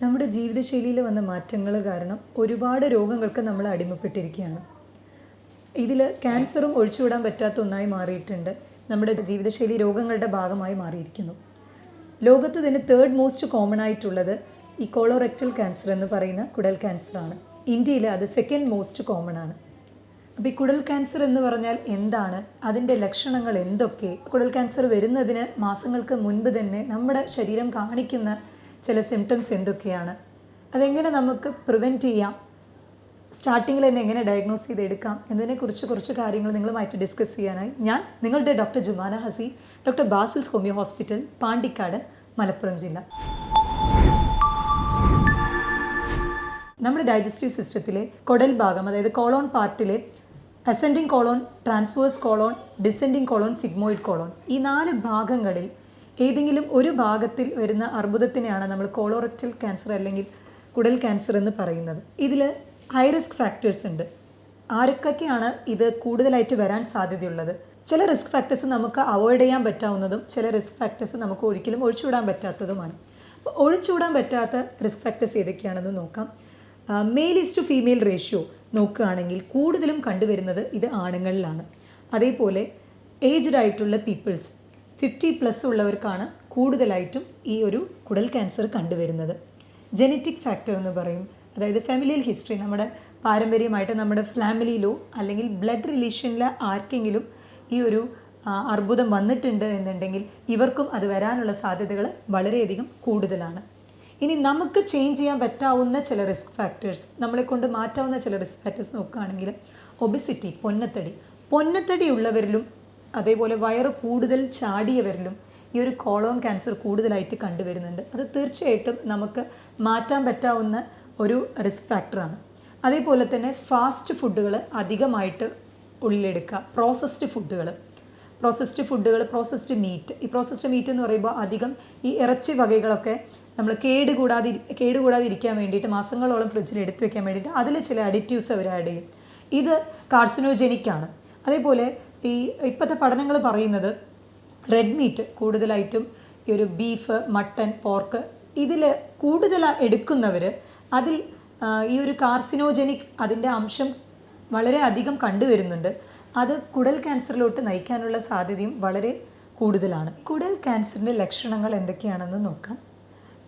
നമ്മുടെ ജീവിതശൈലിയിൽ വന്ന മാറ്റങ്ങൾ കാരണം ഒരുപാട് രോഗങ്ങൾക്ക് നമ്മൾ അടിമപ്പെട്ടിരിക്കുകയാണ്. ഇതിൽ ക്യാൻസറും ഒഴിച്ചുവിടാൻ പറ്റാത്ത ഒന്നായി മാറിയിട്ടുണ്ട്. നമ്മുടെ ജീവിതശൈലി രോഗങ്ങളുടെ ഭാഗമായി മാറിയിരിക്കുന്നു. ലോകത്ത് തന്നെ തേർഡ് മോസ്റ്റ് കോമൺ ആയിട്ടുള്ളത് ഈ കോളോറെക്ടൽ ക്യാൻസർ എന്ന് പറയുന്ന കുടൽ ക്യാൻസറാണ്. ഇന്ത്യയിൽ അത് സെക്കൻഡ് മോസ്റ്റ് കോമൺ ആണ്. അപ്പോൾ ഈ കുടൽ ക്യാൻസർ എന്ന് പറഞ്ഞാൽ എന്താണ്, അതിൻ്റെ ലക്ഷണങ്ങൾ എന്തൊക്കെ, കുടൽ ക്യാൻസർ വരുന്നതിന് മാസങ്ങൾക്ക് മുൻപ് തന്നെ നമ്മുടെ ശരീരം കാണിക്കുന്ന ചില സിംറ്റംസ് എന്തൊക്കെയാണ്, അതെങ്ങനെ നമുക്ക് പ്രിവെൻറ്റ് ചെയ്യാം, സ്റ്റാർട്ടിങ്ങിൽ തന്നെ എങ്ങനെ ഡയഗ്നോസ് ചെയ്തെടുക്കാം എന്നതിനെക്കുറിച്ച് കുറച്ച് കാര്യങ്ങൾ നിങ്ങളുമായിട്ട് ഡിസ്കസ് ചെയ്യാനായി ഞാൻ നിങ്ങളുടെ doctor Jumana Haseen, doctor Basil's homeo hospital, Pandikkad, Malappuram ജില്ല. നമ്മുടെ ഡൈജസ്റ്റീവ് സിസ്റ്റത്തിലെ കുടൽ ഭാഗം, അതായത് കോളോൺ പാർട്ടിലെ ascending colon, transverse colon, descending colon, sigmoid colon, ഈ 4 ഭാഗങ്ങളിൽ ഏതെങ്കിലും ഒരു ഭാഗത്തിൽ വരുന്ന അർബുദത്തിനെയാണ് നമ്മൾ കോളോറെക്ടൽ ക്യാൻസർ അല്ലെങ്കിൽ കുടൽ ക്യാൻസർ എന്ന് പറയുന്നത്. ഇതിൽ ഹൈ റിസ്ക് ഫാക്ടേഴ്സ് ഉണ്ട്. ആരൊക്കെയാണ് ഇത് കൂടുതലായിട്ട് വരാൻ സാധ്യതയുള്ളത്? ചില റിസ്ക് ഫാക്ടേഴ്സ് നമുക്ക് അവോയ്ഡ് ചെയ്യാൻ പറ്റാവുന്നതും ചില റിസ്ക് ഫാക്ടേഴ്സ് നമുക്ക് ഒരിക്കലും ഒഴിച്ചുവിടാൻ പറ്റാത്തതുമാണ്. അപ്പോൾ ഒഴിച്ചുവിടാൻ പറ്റാത്ത റിസ്ക് ഫാക്ടേഴ്സ് ഏതൊക്കെയാണെന്ന് നോക്കാം. Male is to female ratio നോക്കുകയാണെങ്കിൽ കൂടുതലും കണ്ടുവരുന്നത് ഇത് ആണുങ്ങളിലാണ്. അതേപോലെ ഏജ്ഡ് ആയിട്ടുള്ള പീപ്പിൾസ് 50+ ഉള്ളവർക്കാണ് കൂടുതലായിട്ടും ഈ ഒരു കുടൽ ക്യാൻസർ കണ്ടുവരുന്നത്. ജെനറ്റിക് ഫാക്ടർ എന്ന് പറയും, അതായത് ഫാമിലിയൽ ഹിസ്റ്ററി, നമ്മുടെ പാരമ്പര്യമായിട്ട് നമ്മുടെ ഫാമിലിയിലോ അല്ലെങ്കിൽ ബ്ലഡ് റിലേഷനിൽ ആർക്കെങ്കിലും ഈ ഒരു അർബുദം വന്നിട്ടുണ്ട് എന്നുണ്ടെങ്കിൽ ഇവർക്കും അത് വരാനുള്ള സാധ്യതകൾ വളരെയധികം കൂടുതലാണ്. ഇനി നമുക്ക് ചേഞ്ച് ചെയ്യാൻ പറ്റാവുന്ന ചില റിസ്ക് ഫാക്ടേഴ്സ്, നമ്മളെ കൊണ്ട് മാറ്റാവുന്ന ചില റിസ്ക് ഫാക്ടേഴ്സ് നോക്കുകയാണെങ്കിൽ ഒബിസിറ്റി, പൊന്നത്തടി ഉള്ളവരിലും അതേപോലെ വയറ് കൂടുതൽ ചാടിയവരിലും ഈ ഒരു കോളോൺ ക്യാൻസർ കൂടുതലായിട്ട് കണ്ടുവരുന്നുണ്ട്. അത് തീർച്ചയായിട്ടും നമുക്ക് മാറ്റാൻ പറ്റാവുന്ന ഒരു റിസ്ക് ഫാക്ടറാണ്. അതേപോലെ തന്നെ ഫാസ്റ്റ് ഫുഡുകൾ അധികമായിട്ട് ഉള്ളിലെടുക്കുക, പ്രോസസ്ഡ് ഫുഡുകൾ, പ്രോസസ്ഡ് മീറ്റ് എന്ന് പറയുമ്പോൾ അധികം ഈ ഇറച്ചി വകകളൊക്കെ നമ്മൾ കേടുകൂടാതിരിക്കാൻ വേണ്ടിയിട്ട് മാസങ്ങളോളം ഫ്രിഡ്ജിൽ എടുത്തു വെക്കാൻ വേണ്ടിയിട്ട് അതിൽ ചില അഡിറ്റീവ്സ് അവർ ആഡ് ചെയ്യും. ഇത് കാർസിനോജനിക്കാണ്. അതേപോലെ ഈ ഇപ്പോഴത്തെ പഠനങ്ങൾ പറയുന്നത് റെഡ് മീറ്റ് കൂടുതലായിട്ടും ഈ ഒരു ബീഫ്, മട്ടൺ, പോർക്ക് ഇതിൽ കൂടുതൽ എടുക്കുന്നവർ അതിൽ ഈ ഒരു കാർസിനോജനിക് അതിൻ്റെ അംശം വളരെ അധികം കണ്ടുവരുന്നുണ്ട്. അത് കുടൽ ക്യാൻസറിലോട്ട് നയിക്കാനുള്ള സാധ്യതയും വളരെ കൂടുതലാണ്. കുടൽ ക്യാൻസറിൻ്റെ ലക്ഷണങ്ങൾ എന്തൊക്കെയാണെന്ന് നോക്കാം.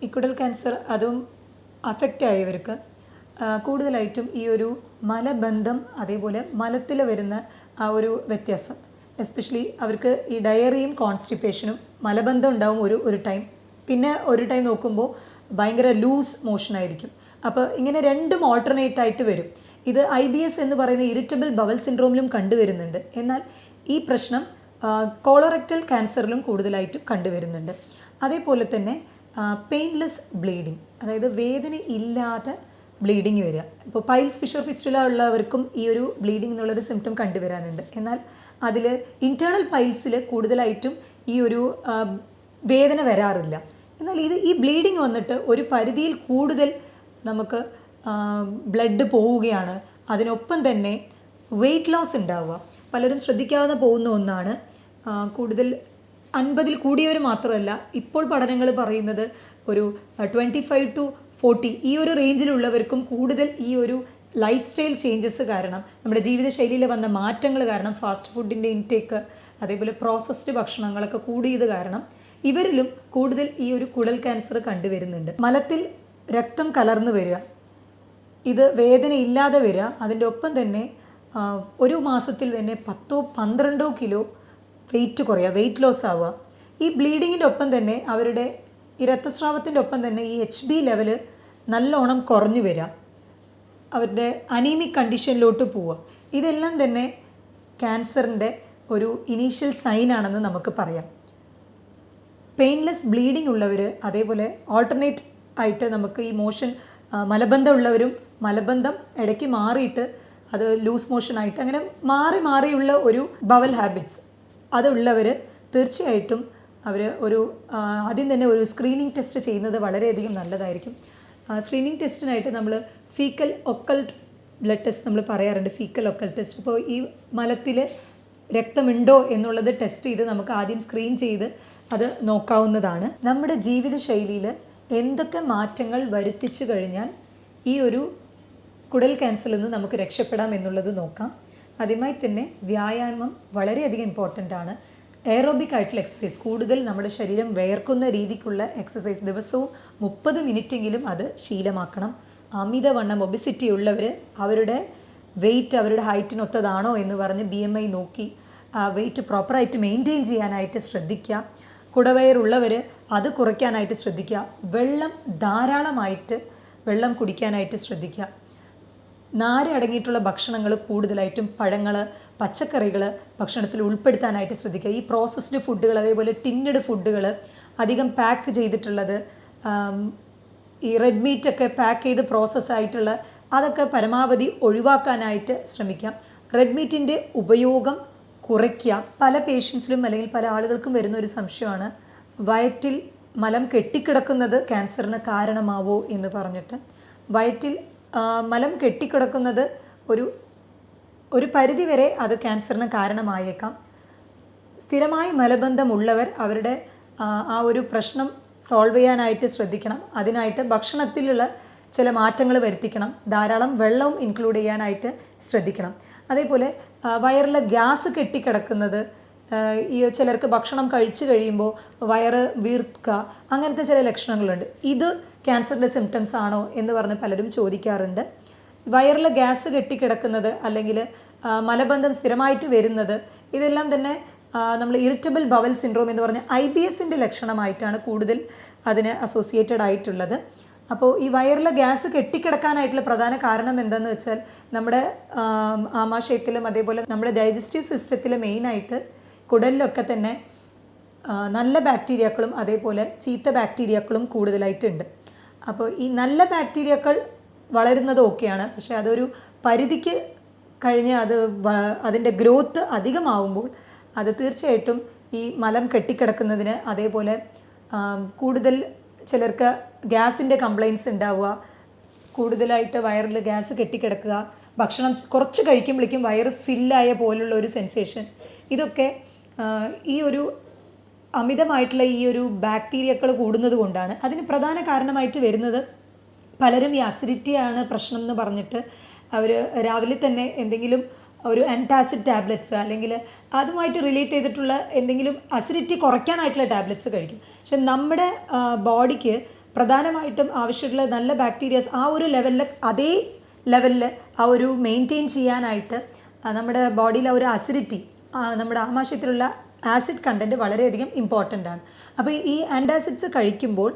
ഈ കുടൽ ക്യാൻസർ അതും അഫക്റ്റ് ആയവർക്ക് കൂടുതലായിട്ടും ഈ ഒരു മലബന്ധം, അതേപോലെ മലത്തിൽ വരുന്ന ആ ഒരു വ്യത്യാസം, എസ്പെഷ്യലി അവർക്ക് ഈ ഡയറിയും കോൺസ്റ്റിപ്പേഷനും മലബന്ധം ഉണ്ടാവും ഒരു ടൈം, പിന്നെ ഒരു ടൈം നോക്കുമ്പോൾ ഭയങ്കര ലൂസ് മോഷനായിരിക്കും. അപ്പോൾ ഇങ്ങനെ രണ്ടും ഓൾട്ടർനേറ്റ് ആയിട്ട് വരും. ഇത് IBS എന്ന് പറയുന്ന ഇറിറ്റബിൾ ബവൽ സിൻഡ്രോമിലും കണ്ടുവരുന്നുണ്ട്. എന്നാൽ ഈ പ്രശ്നം കോളോറെക്ടൽ ക്യാൻസറിലും കൂടുതലായിട്ടും കണ്ടുവരുന്നുണ്ട്. അതേപോലെ തന്നെ പെയിൻലെസ് ബ്ലീഡിങ്, അതായത് വേദന ഇല്ലാതെ ബ്ലീഡിങ് വരിക. ഇപ്പോൾ പൈൽസ്, ഫിഷർ ഫിസ്റ്റുല ഉള്ളവർക്കും ഈ ഒരു ബ്ലീഡിങ് എന്നുള്ളൊരു സിംറ്റം കണ്ടുവരാനുണ്ട്. എന്നാൽ അതിൽ ഇൻറ്റേർണൽ പൈൽസിൽ കൂടുതലായിട്ടും ഈ ഒരു വേദന വരാറില്ല. എന്നാൽ ഈ ബ്ലീഡിങ് വന്നിട്ട് ഒരു പരിധിയിൽ കൂടുതൽ നമുക്ക് ബ്ലഡ് പോവുകയാണ്. അതിനൊപ്പം തന്നെ വെയ്റ്റ് ലോസ് ഉണ്ടാവുക പലരും ശ്രദ്ധിക്കാതെ പോകുന്ന ഒന്നാണ്. കൂടുതൽ 50 കൂടിയവർ മാത്രമല്ല, ഇപ്പോൾ പഠനങ്ങൾ പറയുന്നത് ഒരു 25 to 40 ഈ ഒരു റേഞ്ചിലുള്ളവർക്കും കൂടുതൽ ഈ ഒരു ലൈഫ് സ്റ്റൈൽ ചേഞ്ചസ് കാരണം, നമ്മുടെ ജീവിതശൈലിയിൽ വന്ന മാറ്റങ്ങൾ കാരണം, ഫാസ്റ്റ് ഫുഡിൻ്റെ ഇൻടേക്ക്, അതേപോലെ പ്രോസസ്ഡ് ഭക്ഷണങ്ങളൊക്കെ കൂടിയത് കാരണം ഇവരിലും കൂടുതൽ ഈ ഒരു കുടൽ ക്യാൻസർ കണ്ടുവരുന്നുണ്ട്. മലത്തിൽ രക്തം കലർന്നു വരിക, ഇത് വേദന ഇല്ലാതെ വരിക, അതിൻ്റെ ഒപ്പം തന്നെ ഒരു മാസത്തിൽ തന്നെ 10-12 കിലോ വെയിറ്റ് കുറയുക, വെയിറ്റ് ലോസ് ആവുക. ഈ ബ്ലീഡിങ്ങിൻ്റെ ഒപ്പം തന്നെ അവരുടെ ഈ രക്തസ്രാവത്തിൻ്റെ ഒപ്പം തന്നെ ഈ HB ലെവല് നല്ലോണം കുറഞ്ഞു വരിക, അവരുടെ അനീമിക് കണ്ടീഷനിലോട്ട് പോവുക. ഇതെല്ലാം തന്നെ ക്യാൻസറിൻ്റെ ഒരു ഇനീഷ്യൽ സൈനാണെന്ന് നമുക്ക് പറയാം. പെയിൻലെസ് ബ്ലീഡിംഗ് ഉള്ളവർ, അതേപോലെ ഓൾട്ടർനേറ്റ് ആയിട്ട് നമുക്ക് ഈ മോഷൻ മലബന്ധം ഉള്ളവരും മലബന്ധം ഇടയ്ക്ക് മാറിയിട്ട് അത് ലൂസ് മോഷനായിട്ട് അങ്ങനെ മാറിയുള്ള ഒരു ബവൽ ഹാബിറ്റ്സ് അതുള്ളവർ തീർച്ചയായിട്ടും അവർ ആദ്യം തന്നെ ഒരു സ്ക്രീനിങ് ടെസ്റ്റ് ചെയ്യുന്നത് വളരെയധികം നല്ലതായിരിക്കും. സ്ക്രീനിങ് ടെസ്റ്റിനായിട്ട് നമ്മൾ ഫീക്കൽ ഒക്കൾട്ട് ബ്ലഡ് ടെസ്റ്റ് നമ്മൾ പറയാറുണ്ട്, ഫീക്കൽ ഒക്കൾട്ട് ടെസ്റ്റ്. ഇപ്പോൾ ഈ മലത്തിൽ രക്തമുണ്ടോ എന്നുള്ളത് ടെസ്റ്റ് ചെയ്ത് നമുക്ക് ആദ്യം സ്ക്രീൻ ചെയ്ത് അത് നോക്കാവുന്നതാണ്. നമ്മുടെ ജീവിതശൈലിയിൽ എന്തൊക്കെ മാറ്റങ്ങൾ വരുത്തിച്ചു കഴിഞ്ഞാൽ ഈ ഒരു കുടൽ ക്യാൻസറിൽ നിന്ന് നമുക്ക് രക്ഷപ്പെടാം എന്നുള്ളത് നോക്കാം. ആദ്യമായി തന്നെ വ്യായാമം വളരെയധികം ഇമ്പോർട്ടൻ്റ് ആണ്. എയറോബിക് ആയിട്ടുള്ള എക്സസൈസ്, കൂടുതൽ നമ്മുടെ ശരീരം വേർക്കുന്ന രീതിക്കുള്ള എക്സസൈസ് ദിവസവും 30 മിനിറ്റെങ്കിലും അത് ശീലമാക്കണം. അമിതവണ്ണം ഒബിസിറ്റി ഉള്ളവർ അവരുടെ വെയിറ്റ് അവരുടെ ഹൈറ്റിനൊത്തതാണോ എന്ന് പറഞ്ഞ് BMI നോക്കി വെയിറ്റ് പ്രോപ്പറായിട്ട് മെയിൻറ്റെയിൻ ചെയ്യാനായിട്ട് ശ്രദ്ധിക്കുക. കുടവയറുള്ളവർ അത് കുറയ്ക്കാനായിട്ട് ശ്രദ്ധിക്കുക. ധാരാളമായിട്ട് വെള്ളം കുടിക്കാനായിട്ട് ശ്രദ്ധിക്കുക. നാര് അടങ്ങിയിട്ടുള്ള ഭക്ഷണങ്ങൾ കൂടുതലായിട്ടും പഴങ്ങൾ, പച്ചക്കറികൾ ഭക്ഷണത്തിൽ ഉൾപ്പെടുത്താനായിട്ട് ശ്രദ്ധിക്കുക. ഈ പ്രോസസ്ഡ് ഫുഡുകൾ, അതേപോലെ ടിന്നഡ് ഫുഡുകൾ, അധികം പാക്ക് ചെയ്തിട്ടുള്ളത്, ഈ റെഡ് മീറ്റൊക്കെ പാക്ക് ചെയ്ത് പ്രോസസ്സായിട്ടുള്ള അതൊക്കെ പരമാവധി ഒഴിവാക്കാനായിട്ട് ശ്രമിക്കാം. റെഡ് മീറ്റിൻ്റെ ഉപയോഗം കുറയ്ക്കുക. പല പേഷ്യൻസിലും അല്ലെങ്കിൽ പല ആളുകൾക്കും വരുന്ന ഒരു സംശയമാണ്, വയറ്റിൽ മലം കെട്ടിക്കിടക്കുന്നത് ക്യാൻസറിന് കാരണമാവോ എന്ന് പറഞ്ഞിട്ട്. വയറ്റിൽ മലം കെട്ടിക്കിടക്കുന്നത് ഒരു പരിധിവരെ അത് ക്യാൻസറിന് കാരണമായേക്കാം. സ്ഥിരമായി മലബന്ധമുള്ളവർ അവരുടെ ആ ഒരു പ്രശ്നം സോൾവ് ചെയ്യാനായിട്ട് ശ്രദ്ധിക്കണം. അതിനായിട്ട് ഭക്ഷണത്തിലുള്ള ചില മാറ്റങ്ങൾ വരുത്തിക്കണം. ധാരാളം വെള്ളവും ഇൻക്ലൂഡ് ചെയ്യാനായിട്ട് ശ്രദ്ധിക്കണം. അതേപോലെ വയറിൽ ഗ്യാസ് കെട്ടിക്കിടക്കുന്നത്, ഈ ചിലർക്ക് ഭക്ഷണം കഴിച്ചു കഴിയുമ്പോൾ വയറ് വീർക്കുക, അങ്ങനത്തെ ചില ലക്ഷണങ്ങളുണ്ട്. ഇത് ക്യാൻസറിൻ്റെ സിംറ്റംസ് ആണോ എന്ന് പറഞ്ഞ് പലരും ചോദിക്കാറുണ്ട്. വയറിൽ ഗ്യാസ് കെട്ടിക്കിടക്കുന്നത് അല്ലെങ്കിൽ മലബന്ധം സ്ഥിരമായിട്ട് വരുന്നത്, ഇതെല്ലാം തന്നെ നമ്മൾ ഇറിറ്റബിൾ ബവൽ സിൻഡ്രോം എന്ന് പറഞ്ഞ IBSൻ്റെ ലക്ഷണമായിട്ടാണ് കൂടുതൽ അതിന് അസോസിയേറ്റഡ് ആയിട്ടുള്ളത്. അപ്പോൾ ഈ വയറിലെ ഗ്യാസ് കെട്ടിക്കിടക്കാനായിട്ടുള്ള പ്രധാന കാരണം എന്താണെന്ന് വെച്ചാൽ നമ്മുടെ ആമാശയത്തിലും അതേപോലെ നമ്മുടെ ഡൈജസ്റ്റീവ് സിസ്റ്റത്തിൽ മെയിനായിട്ട് കുടലിലൊക്കെ തന്നെ നല്ല ബാക്ടീരിയകളും അതേപോലെ ചീത്ത ബാക്ടീരിയകളും കൂടുതലായിട്ടുണ്ട്. അപ്പോൾ ഈ നല്ല ബാക്ടീരിയകൾ വളരുന്നത് ഓക്കെയാണ്, പക്ഷേ അതൊരു പരിധിക്ക് കഴിഞ്ഞ് അതിൻ്റെ ഗ്രോത്ത് അധികമാവുമ്പോൾ അത് തീർച്ചയായിട്ടും ഈ മലം കെട്ടിക്കിടക്കുന്നതിന്, അതേപോലെ കൂടുതൽ ചിലർക്ക് ഗ്യാസിൻ്റെ കംപ്ലയിൻറ്റ്സ് ഉണ്ടാവുക, കൂടുതലായിട്ട് വയറിൽ ഗ്യാസ് കെട്ടിക്കിടക്കുക, ഭക്ഷണം കുറച്ച് കഴിക്കുമ്പോഴേക്കും വയറ് ഫില്ലായ പോലുള്ള ഒരു സെൻസേഷൻ, ഇതൊക്കെ ഈ ഒരു അമിതമായിട്ടുള്ള ഈ ഒരു ബാക്ടീരിയകൾ കൂടുന്നത് കൊണ്ടാണ്. അതിന് പ്രധാന കാരണമായിട്ട് വരുന്നത്, പലരും ഈ അസിഡിറ്റിയാണ് പ്രശ്നം എന്ന് പറഞ്ഞിട്ട് അവർ രാവിലെ തന്നെ എന്തെങ്കിലും ഒരു ആൻറ്റാസിഡ് ടാബ്ലറ്റ്സ് അല്ലെങ്കിൽ അതുമായിട്ട് റിലേറ്റ് ചെയ്തിട്ടുള്ള എന്തെങ്കിലും അസിഡിറ്റി കുറയ്ക്കാനായിട്ടുള്ള ടാബ്ലറ്റ്സ് കഴിക്കും. പക്ഷെ നമ്മുടെ ബോഡിക്ക് പ്രധാനമായിട്ടും ആവശ്യമുള്ള നല്ല ബാക്ടീരിയാസ് ആ ഒരു ലെവലിൽ, അതേ ലെവലിൽ ആ ഒരു മെയിൻറ്റെയിൻ ചെയ്യാനായിട്ട് നമ്മുടെ ബോഡിയിൽ ആ ഒരു അസിഡിറ്റി, നമ്മുടെ ആമാശയത്തിലുള്ള ആസിഡ് കണ്ടൻറ്റ് വളരെയധികം ഇമ്പോർട്ടൻ്റ് ആണ്. അപ്പോൾ ഈ ആൻറ്റാസിഡ്സ് കഴിക്കുമ്പോൾ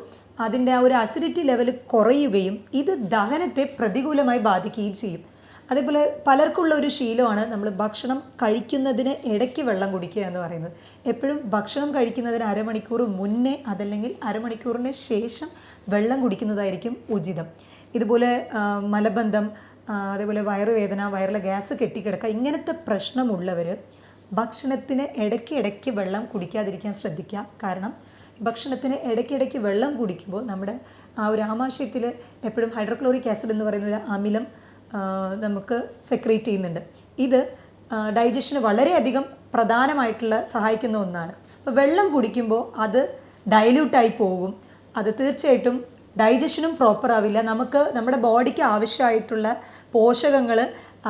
അതിൻ്റെ ആ ഒരു അസിഡിറ്റി ലെവൽ കുറയുകയും ഇത് ദഹനത്തെ പ്രതികൂലമായി ബാധിക്കുകയും ചെയ്യും. അതേപോലെ പലർക്കുള്ള ഒരു ശീലമാണ് നമ്മൾ ഭക്ഷണം കഴിക്കുന്നതിന് ഇടയ്ക്ക് വെള്ളം കുടിക്കുക എന്ന് പറയുന്നത്. എപ്പോഴും ഭക്ഷണം കഴിക്കുന്നതിന് അരമണിക്കൂർ മുന്നേ അതല്ലെങ്കിൽ അരമണിക്കൂറിന് ശേഷം വെള്ളം കുടിക്കുന്നതായിരിക്കും ഉചിതം. ഇതുപോലെ മലബന്ധം, അതേപോലെ വയറുവേദന, വയറിലെ ഗ്യാസ് കെട്ടിക്കിടക്കുക, ഇങ്ങനത്തെ പ്രശ്നമുള്ളവർ ഭക്ഷണത്തിന് ഇടയ്ക്കിടയ്ക്ക് വെള്ളം കുടിക്കാതിരിക്കാൻ ശ്രദ്ധിക്കുക. കാരണം ഭക്ഷണത്തിന് ഇടയ്ക്കിടയ്ക്ക് വെള്ളം കുടിക്കുമ്പോൾ നമ്മുടെ ആ ഒരു ആമാശയത്തിൽ എപ്പോഴും ഹൈഡ്രോക്ലോറിക് ആസിഡ് എന്ന് പറയുന്ന ഒരു അമിലം നമുക്ക് സെക്രീറ്റ് ചെയ്യുന്നുണ്ട്. ഇത് ഡൈജഷന് വളരെയധികം പ്രധാനമായിട്ടുള്ള സഹായിക്കുന്ന ഒന്നാണ്. അപ്പോൾ വെള്ളം കുടിക്കുമ്പോൾ അത് ഡൈല്യൂട്ടായി പോകും. അത് തീർച്ചയായിട്ടും ഡൈജഷനും പ്രോപ്പർ ആവില്ല. നമ്മുടെ ബോഡിക്ക് ആവശ്യമായിട്ടുള്ള പോഷകങ്ങൾ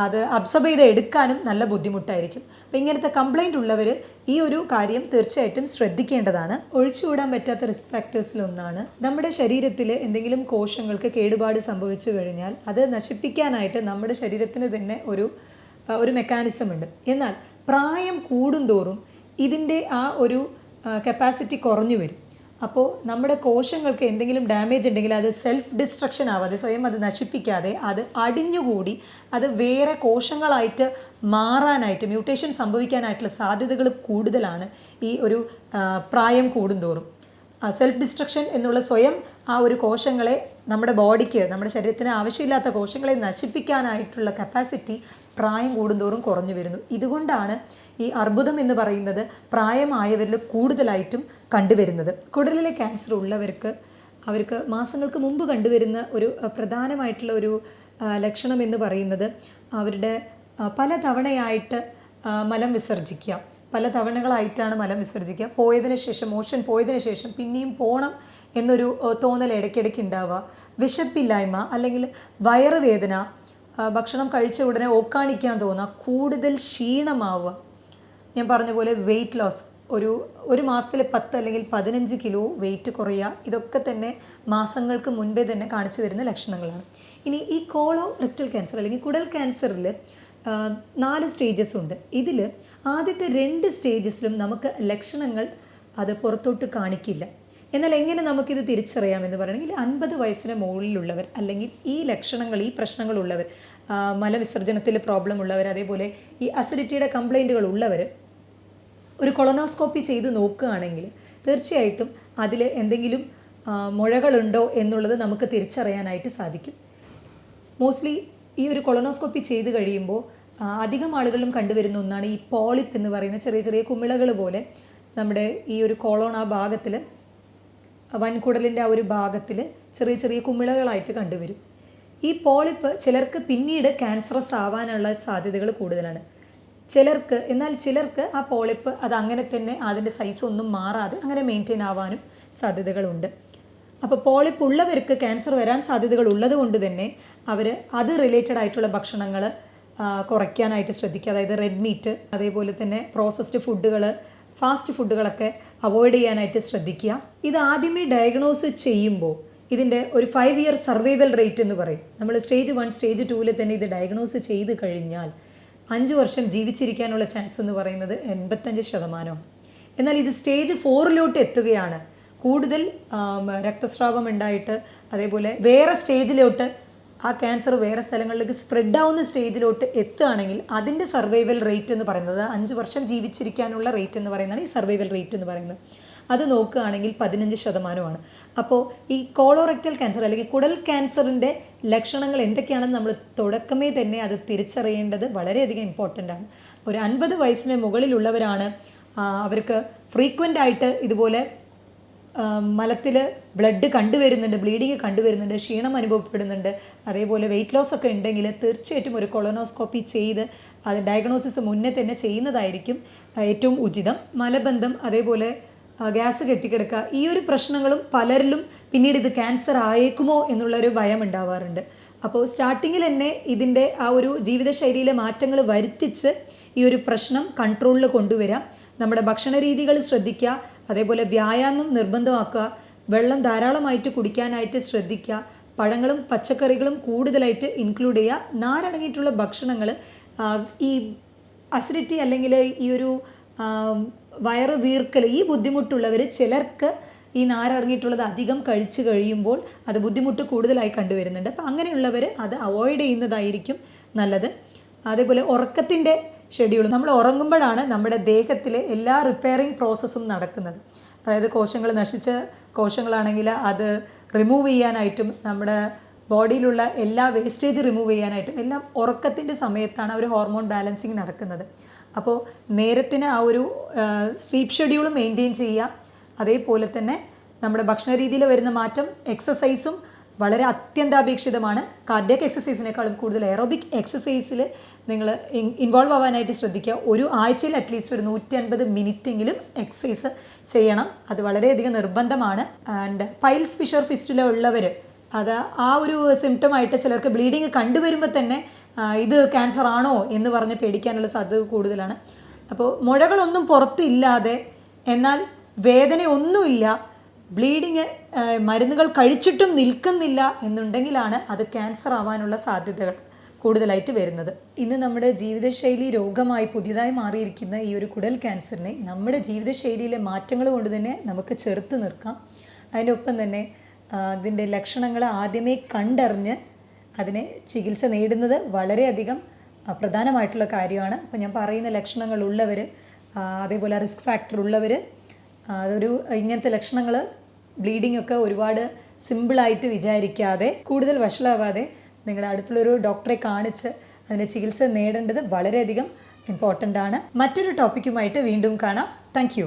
അത് അബ്സോർബ് ചെയ്ത് എടുക്കാനും നല്ല ബുദ്ധിമുട്ടായിരിക്കും. അപ്പോൾ ഇങ്ങനത്തെ കംപ്ലൈൻറ്റ് ഉള്ളവർ ഈ ഒരു കാര്യം തീർച്ചയായിട്ടും ശ്രദ്ധിക്കേണ്ടതാണ്. ഒഴിച്ചുകൂടാൻ പറ്റാത്ത റിസ്ക് ഫാക്ടേഴ്സിലൊന്നാണ് നമ്മുടെ ശരീരത്തിൽ എന്തെങ്കിലും കോശങ്ങൾക്ക് കേടുപാട് സംഭവിച്ചു കഴിഞ്ഞാൽ അത് നശിപ്പിക്കാനായിട്ട് നമ്മുടെ ശരീരത്തിന് തന്നെ ഒരു മെക്കാനിസം ഉണ്ട്. എന്നാൽ പ്രായം കൂടുന്തോറും ഇതിൻ്റെ ആ ഒരു കപ്പാസിറ്റി കുറഞ്ഞു വരും. അപ്പോൾ നമ്മുടെ കോശങ്ങൾക്ക് എന്തെങ്കിലും ഡാമേജ് ഉണ്ടെങ്കിൽ അത് സെൽഫ് ഡിസ്ട്രക്ഷൻ ആവാതെ, സ്വയം അത് നശിപ്പിക്കാതെ അത് അടിഞ്ഞുകൂടി അത് വേറെ കോശങ്ങളായിട്ട് മാറാനായിട്ട്, മ്യൂട്ടേഷൻ സംഭവിക്കാനായിട്ടുള്ള സാധ്യതകൾ കൂടുതലാണ് ഈ ഒരു പ്രായം കൂടുന്തോറും. സെൽഫ് ഡിസ്ട്രക്ഷൻ എന്നുള്ള സ്വയം ആ ഒരു കോശങ്ങളെ നമ്മുടെ ബോഡിക്ക്, നമ്മുടെ ശരീരത്തിന് ആവശ്യമില്ലാത്ത കോശങ്ങളെ നശിപ്പിക്കാനായിട്ടുള്ള കപ്പാസിറ്റി പ്രായം കൂടുന്തോറും കുറഞ്ഞു വരുന്നു. ഇതുകൊണ്ടാണ് ഈ അർബുദം എന്ന് പറയുന്നത് പ്രായമായവരിൽ കൂടുതലായിട്ടും കണ്ടുവരുന്നത്. കുടലിലെ ക്യാൻസർ അവർക്ക് മാസങ്ങൾക്ക് മുമ്പ് കണ്ടുവരുന്ന ഒരു പ്രധാനമായിട്ടുള്ള ഒരു ലക്ഷണം എന്ന് പറയുന്നത് അവരുടെ പല തവണയായിട്ട് മലം വിസർജിക്കുക, പല തവണകളായിട്ടാണ് മലം വിസർജിക്കുക. മോഷൻ പോയതിനു ശേഷം പിന്നെയും പോകണം എന്നൊരു തോന്നൽ ഇടയ്ക്കിടയ്ക്ക് ഉണ്ടാവുക, വിശപ്പില്ലായ്മ അല്ലെങ്കിൽ വയറുവേദന, ഭക്ഷണം കഴിച്ച ഉടനെ ഓക്കാനിക്കാൻ തോന്നുക, കൂടുതൽ ക്ഷീണമാവുക, ഞാൻ പറഞ്ഞ പോലെ വെയിറ്റ് ലോസ്, ഒരു മാസത്തിൽ 10 അല്ലെങ്കിൽ 15 കിലോ വെയിറ്റ് കുറയുക, ഇതൊക്കെ തന്നെ മാസങ്ങൾക്ക് മുൻപേ തന്നെ കാണിച്ചു വരുന്ന ലക്ഷണങ്ങളാണ്. ഇനി ഈ കോളോറെക്ടൽ ക്യാൻസർ അല്ലെങ്കിൽ കുടൽ ക്യാൻസറിൽ 4 സ്റ്റേജസ് ഉണ്ട്. ഇതിൽ ആദ്യത്തെ 2 സ്റ്റേജസിലും നമുക്ക് ലക്ഷണങ്ങൾ അത് പുറത്തോട്ട് കാണിക്കില്ല. എന്നാൽ എങ്ങനെ നമുക്കിത് തിരിച്ചറിയാമെന്ന് പറയണമെങ്കിൽ 50 വയസ്സിന് മുകളിലുള്ളവർ അല്ലെങ്കിൽ ഈ ലക്ഷണങ്ങൾ, ഈ പ്രശ്നങ്ങളുള്ളവർ, മലവിസർജനത്തിൽ പ്രോബ്ലം ഉള്ളവർ, അതേപോലെ ഈ അസിഡിറ്റിയുടെ കംപ്ലൈൻറ്റുകൾ ഉള്ളവർ ഒരു കൊളോണോസ്കോപ്പി ചെയ്ത് നോക്കുകയാണെങ്കിൽ തീർച്ചയായിട്ടും അതിൽ എന്തെങ്കിലും മുഴകളുണ്ടോ എന്നുള്ളത് നമുക്ക് തിരിച്ചറിയാനായിട്ട് സാധിക്കും. മോസ്റ്റ്ലി ഈ ഒരു കൊളോണോസ്കോപ്പി ചെയ്ത് കഴിയുമ്പോൾ അധികം ആളുകളിലും കണ്ടുവരുന്ന ഒന്നാണ് ഈ പോളിപ്പ് എന്ന് പറയുന്ന ചെറിയ ചെറിയ കുമിളകൾ പോലെ നമ്മുടെ ഈ ഒരു കോളോൺ, ആ ഭാഗത്തിൽ, വൻകുടലിൻ്റെ ആ ഒരു ഭാഗത്തിൽ ചെറിയ ചെറിയ കുമിളകളായിട്ട് കണ്ടുവരും. ഈ പോളിപ്പ് ചിലർക്ക് പിന്നീട് ക്യാൻസറസ് ആവാനുള്ള സാധ്യതകൾ കൂടുതലാണ്. എന്നാൽ ചിലർക്ക് ആ പോളിപ്പ് അത് അങ്ങനെ തന്നെ അതിൻ്റെ സൈസ് ഒന്നും മാറാതെ അങ്ങനെ മെയിൻറ്റെയിൻ ആവാനും സാധ്യതകളുണ്ട്. അപ്പോൾ പോളിപ്പ് ഉള്ളവർക്ക് ക്യാൻസർ വരാൻ സാധ്യതകൾ ഉള്ളത് കൊണ്ട് തന്നെ അവർ അത് റിലേറ്റഡ് ആയിട്ടുള്ള ഭക്ഷണങ്ങൾ കുറയ്ക്കാനായിട്ട് ശ്രദ്ധിക്കുക. അതായത് റെഡ് മീറ്റ്, അതേപോലെ തന്നെ പ്രോസസ്ഡ് ഫുഡുകൾ, ഫാസ്റ്റ് ഫുഡുകളൊക്കെ അവോയ്ഡ് ചെയ്യാനായിട്ട് ശ്രദ്ധിക്കുക. ഇത് ആദ്യമേ ഡയഗ്നോസ് ചെയ്യുമ്പോൾ ഇതിൻ്റെ ഒരു 5 ഇയർ സർവൈവൽ റേറ്റ് എന്ന് പറയും. നമ്മൾ സ്റ്റേജ് 1, സ്റ്റേജ് 2 തന്നെ ഇത് ഡയഗ്നോസ് ചെയ്ത് കഴിഞ്ഞാൽ 5 വർഷം ജീവിച്ചിരിക്കാനുള്ള ചാൻസ് എന്ന് പറയുന്നത് 85%. എന്നാൽ ഇത് സ്റ്റേജ് 4 എത്തുകയാണ്, കൂടുതൽ രക്തസ്രാവം ഉണ്ടായിട്ട്, അതേപോലെ വേറെ സ്റ്റേജിലോട്ട് ആ ക്യാൻസർ വേറെ സ്ഥലങ്ങളിലേക്ക് സ്പ്രെഡ് ആവുന്ന സ്റ്റേജിലോട്ട് എത്തുകയാണെങ്കിൽ അതിൻ്റെ സർവൈവൽ റേറ്റ് എന്ന് പറയുന്നത്, 5 വർഷം ജീവിച്ചിരിക്കാനുള്ള റേറ്റ് എന്ന് പറയുന്നതാണ് ഈ സർവൈവൽ റേറ്റ് എന്ന് പറയുന്നത്. അത് നോക്കുകയാണെങ്കിൽ 15%. അപ്പോൾ ഈ കോളോറെക്ടൽ ക്യാൻസർ അല്ലെങ്കിൽ കുടൽ ക്യാൻസറിൻ്റെ ലക്ഷണങ്ങൾ എന്തൊക്കെയാണെന്ന് നമ്മൾ തുടക്കമേ തന്നെ അത് തിരിച്ചറിയേണ്ടത് വളരെയധികം ഇമ്പോർട്ടൻ്റ് ആണ്. ഒരു 50 വയസ്സിന് മുകളിലുള്ളവരാണ് അവർക്ക് ഫ്രീക്വൻ്റ് ആയിട്ട് ഇതുപോലെ മലത്തിൽ ബ്ലഡ് കണ്ടുവരുന്നുണ്ട്, ബ്ലീഡിങ് കണ്ടുവരുന്നുണ്ട്, ക്ഷീണം അനുഭവപ്പെടുന്നുണ്ട്, അതേപോലെ വെയിറ്റ് ലോസ് ഒക്കെ ഉണ്ടെങ്കിൽ തീർച്ചയായിട്ടും ഒരു കൊളോണോസ്കോപ്പി ചെയ്ത് അത് ഡയഗ്നോസിസ് മുന്നേ തന്നെ ചെയ്യുന്നതായിരിക്കും ഏറ്റവും ഉചിതം. മലബന്ധം, അതേപോലെ ഗ്യാസ് കെട്ടിക്കിടക്കുക, ഈ ഒരു പ്രശ്നങ്ങളും പലരിലും പിന്നീട് ഇത് ക്യാൻസർ ആയേക്കുമോ എന്നുള്ളൊരു ഭയം ഉണ്ടാവാറുണ്ട്. അപ്പോൾ സ്റ്റാർട്ടിങ്ങിൽ തന്നെ ഇതിൻ്റെ ആ ഒരു ജീവിതശൈലിയിലെ മാറ്റങ്ങൾ വരുത്തിച്ച് ഈ ഒരു പ്രശ്നം കൺട്രോളിൽ കൊണ്ടുവരാം. നമ്മുടെ ഭക്ഷണ രീതികൾ ശ്രദ്ധിക്കുക, അതേപോലെ വ്യായാമം നിർബന്ധമാക്കുക, വെള്ളം ധാരാളമായിട്ട് കുടിക്കാനായിട്ട് ശ്രദ്ധിക്കുക, പഴങ്ങളും പച്ചക്കറികളും കൂടുതലായിട്ട് ഇൻക്ലൂഡ് ചെയ്യുക, നാരടങ്ങിയിട്ടുള്ള ഭക്ഷണങ്ങൾ. ഈ അസിഡിറ്റി അല്ലെങ്കിൽ ഈ ഒരു വയറ് വീർക്കൽ, ഈ ബുദ്ധിമുട്ടുള്ളവർ ചിലർക്ക് ഈ നാരടങ്ങിയിട്ടുള്ളത് അധികം കഴിച്ചു കഴിയുമ്പോൾ അത് ബുദ്ധിമുട്ട് കൂടുതലായി കണ്ടുവരുന്നുണ്ട്. അപ്പോൾ അങ്ങനെയുള്ളവർ അത് അവോയ്ഡ് ചെയ്യുന്നതായിരിക്കും നല്ലത്. അതേപോലെ ഉറക്കത്തിൻ്റെ ഷെഡ്യൂൾ, നമ്മൾ ഉറങ്ങുമ്പോഴാണ് നമ്മുടെ ദേഹത്തിലെ എല്ലാ റിപ്പയറിങ് പ്രോസസ്സും നടക്കുന്നത്. അതായത് കോശങ്ങൾ, നശിച്ച കോശങ്ങളാണെങ്കിൽ അത് റിമൂവ് ചെയ്യാനായിട്ടും നമ്മുടെ ബോഡിയിലുള്ള എല്ലാ വേസ്റ്റേജ് റിമൂവ് ചെയ്യാനായിട്ടും എല്ലാം ഉറക്കത്തിൻ്റെ സമയത്താണ് ഒരു ഹോർമോൺ ബാലൻസിങ് നടക്കുന്നത്. അപ്പോൾ നേരത്തിന് ആ ഒരു സ്ലീപ്പ് ഷെഡ്യൂൾ മെയിൻറ്റെയിൻ ചെയ്യുക. അതേപോലെ തന്നെ നമ്മുടെ ഭക്ഷണ രീതിയിൽ വരുന്ന മാറ്റം, എക്സസൈസും വളരെ അത്യന്താപേക്ഷിതമാണ്. കാർഡിയക് എക്സസൈസിനേക്കാളും കൂടുതൽ എയറോബിക് എക്സസൈസിൽ നിങ്ങൾ ഇൻവോൾവ് ആവാനായിട്ട് ശ്രദ്ധിക്കുക. ഒരു ആഴ്ചയിൽ അറ്റ്ലീസ്റ്റ് ഒരു 150 മിനിറ്റെങ്കിലും എക്സസൈസ് ചെയ്യണം. അത് വളരെയധികം നിർബന്ധമാണ്. ആൻഡ് പൈൽസ്, ഫിഷർ, ഫിസ്റ്റുല ഉള്ളവർ അത് ആ ഒരു സിംറ്റമായിട്ട് ചിലർക്ക് ബ്ലീഡിങ് കണ്ടുവരുമ്പോൾ തന്നെ ഇത് ക്യാൻസർ ആണോ എന്ന് പറഞ്ഞ് പേടിക്കാനുള്ള സാധ്യത കൂടുതലാണ്. അപ്പോൾ മുഴകളൊന്നും പുറത്തില്ലാതെ എന്നാൽ വേദനയൊന്നുമില്ല, ബ്ലീഡിങ് മരുന്നുകൾ കഴിച്ചിട്ടും നിൽക്കുന്നില്ല എന്നുണ്ടെങ്കിലാണ് അത് ക്യാൻസർ ആവാനുള്ള സാധ്യതകൾ കൂടുതലായിട്ട് വരുന്നത്. ഇന്ന് നമ്മുടെ ജീവിതശൈലി രോഗമായി പുതിയതായി മാറിയിരിക്കുന്ന ഈ ഒരു കുടൽ ക്യാൻസറിനെ നമ്മുടെ ജീവിതശൈലിയിലെ മാറ്റങ്ങൾ കൊണ്ട് തന്നെ നമുക്ക് ചെറുത്ത് നിൽക്കാം. അതിനൊപ്പം തന്നെ അതിൻ്റെ ലക്ഷണങ്ങൾ ആദ്യമേ കണ്ടറിഞ്ഞ് അതിനെ ചികിത്സ നേടുന്നത് വളരെയധികം പ്രധാനമായിട്ടുള്ള കാര്യമാണ്. അപ്പോൾ ഞാൻ പറയുന്ന ലക്ഷണങ്ങളുള്ളവർ, അതേപോലെ റിസ്ക് ഫാക്ടർ ഉള്ളവർ, അതൊരു ഇങ്ങനത്തെ ലക്ഷണങ്ങൾ, ബ്ലീഡിംഗ് ഒക്കെ ഒരുപാട് സിമ്പിളായിട്ട് വിചാരിക്കാതെ, കൂടുതൽ വഷളാവാതെ നിങ്ങളുടെ അടുത്തുള്ളൊരു ഡോക്ടറെ കാണിച്ച് അതിൻ്റെ ചികിത്സ നേടേണ്ടത് വളരെയധികം ഇമ്പോർട്ടൻ്റ് ആണ്. മറ്റൊരു ടോപ്പിക്കുമായിട്ട് വീണ്ടും കാണാം. താങ്ക്